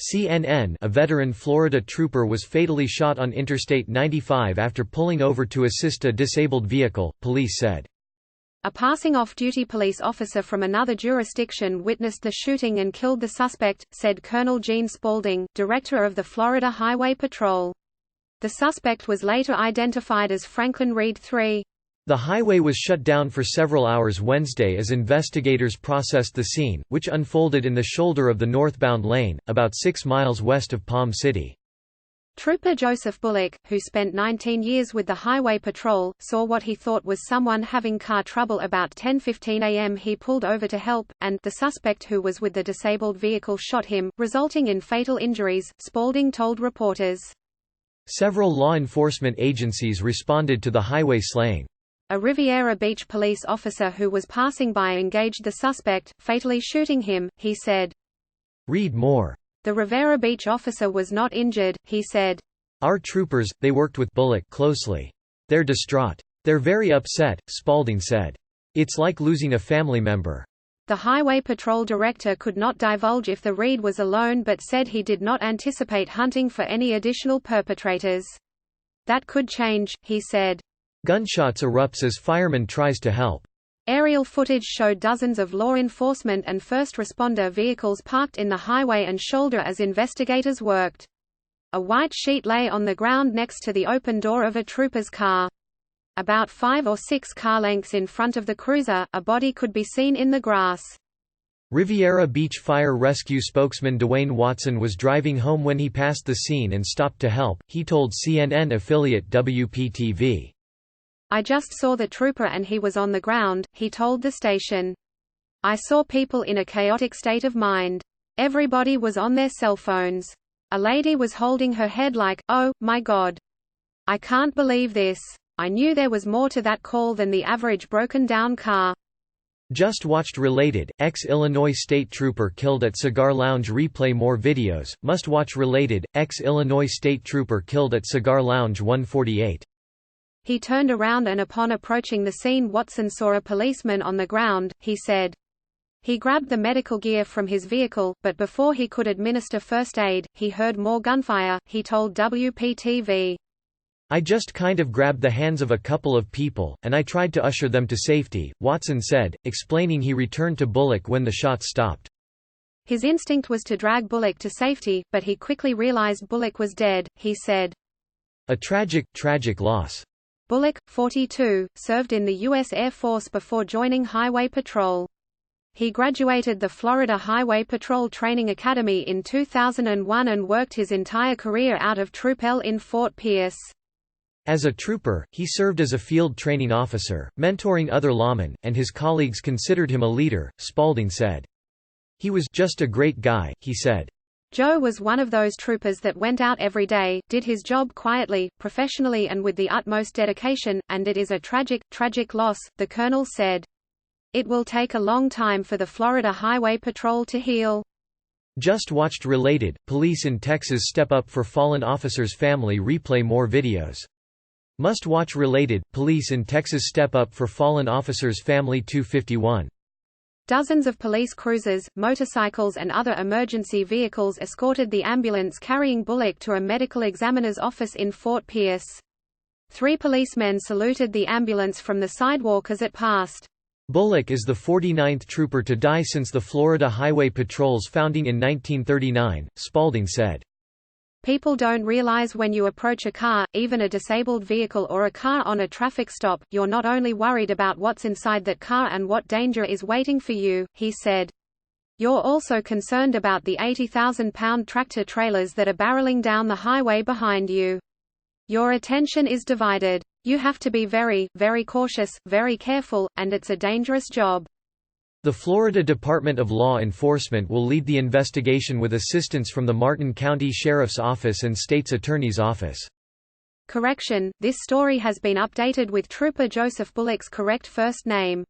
CNN, a veteran Florida trooper was fatally shot on Interstate 95 after pulling over to assist a disabled vehicle, police said. A passing off-duty police officer from another jurisdiction witnessed the shooting and killed the suspect, said Colonel Gene Spaulding, director of the Florida Highway Patrol. The suspect was later identified as Franklin Reed III. The highway was shut down for several hours Wednesday as investigators processed the scene, which unfolded in the shoulder of the northbound lane, about 6 miles west of Palm City. Trooper Joseph Bullock, who spent 19 years with the Highway Patrol, saw what he thought was someone having car trouble about 10:15 a.m. He pulled over to help, and the suspect who was with the disabled vehicle shot him, resulting in fatal injuries, Spaulding told reporters. Several law enforcement agencies responded to the highway slaying. A Riviera Beach police officer who was passing by engaged the suspect, fatally shooting him, he said. Read more. The Riviera Beach officer was not injured, he said. Our troopers, they worked with Bullock closely. They're distraught. They're very upset, Spaulding said. It's like losing a family member. The Highway Patrol director could not divulge if the Reed was alone but said he did not anticipate hunting for any additional perpetrators. That could change, he said. Gunshots erupts as fireman tries to help. Aerial footage showed dozens of law enforcement and first responder vehicles parked in the highway and shoulder as investigators worked. A white sheet lay on the ground next to the open door of a trooper's car. About 5 or 6 car lengths in front of the cruiser, a body could be seen in the grass. Riviera Beach Fire Rescue spokesman Dwayne Watson was driving home when he passed the scene and stopped to help, he told CNN affiliate WPTV. I just saw the trooper and he was on the ground, he told the station. I saw people in a chaotic state of mind. Everybody was on their cell phones. A lady was holding her head like, oh, my God. I can't believe this. I knew there was more to that call than the average broken-down car. Just watched related, ex-Illinois state trooper killed at Cigar Lounge. Replay more videos, must watch related, ex-Illinois state trooper killed at Cigar Lounge 148. He turned around and upon approaching the scene Watson saw a policeman on the ground, he said. He grabbed the medical gear from his vehicle, but before he could administer first aid, he heard more gunfire, he told WPTV. I just kind of grabbed the hands of a couple of people, and I tried to usher them to safety, Watson said, explaining he returned to Bullock when the shots stopped. His instinct was to drag Bullock to safety, but he quickly realized Bullock was dead, he said. A tragic loss. Bullock, 42, served in the U.S. Air Force before joining Highway Patrol. He graduated the Florida Highway Patrol Training Academy in 2001 and worked his entire career out of Troop L in Fort Pierce. As a trooper, he served as a field training officer, mentoring other lawmen, and his colleagues considered him a leader, Spaulding said. He was just a great guy, he said. Joe was one of those troopers that went out every day, did his job quietly, professionally and with the utmost dedication, and it is a tragic loss, the colonel said. It will take a long time for the Florida Highway Patrol to heal. Just watched related, police in Texas step up for fallen officer's family. Replay more videos. Must watch related, police in Texas step up for fallen officer's family. 251. Dozens of police cruisers, motorcycles and other emergency vehicles escorted the ambulance carrying Bullock to a medical examiner's office in Fort Pierce. 3 policemen saluted the ambulance from the sidewalk as it passed. Bullock is the 49th trooper to die since the Florida Highway Patrol's founding in 1939, Spaulding said. People don't realize when you approach a car, even a disabled vehicle or a car on a traffic stop, you're not only worried about what's inside that car and what danger is waiting for you, he said. You're also concerned about the 80,000-pound tractor trailers that are barreling down the highway behind you. Your attention is divided. You have to be very, very cautious, very careful, and it's a dangerous job. The Florida Department of Law Enforcement will lead the investigation with assistance from the Martin County Sheriff's Office and State's Attorney's Office. Correction, this story has been updated with Trooper Joseph Bullock's correct first name.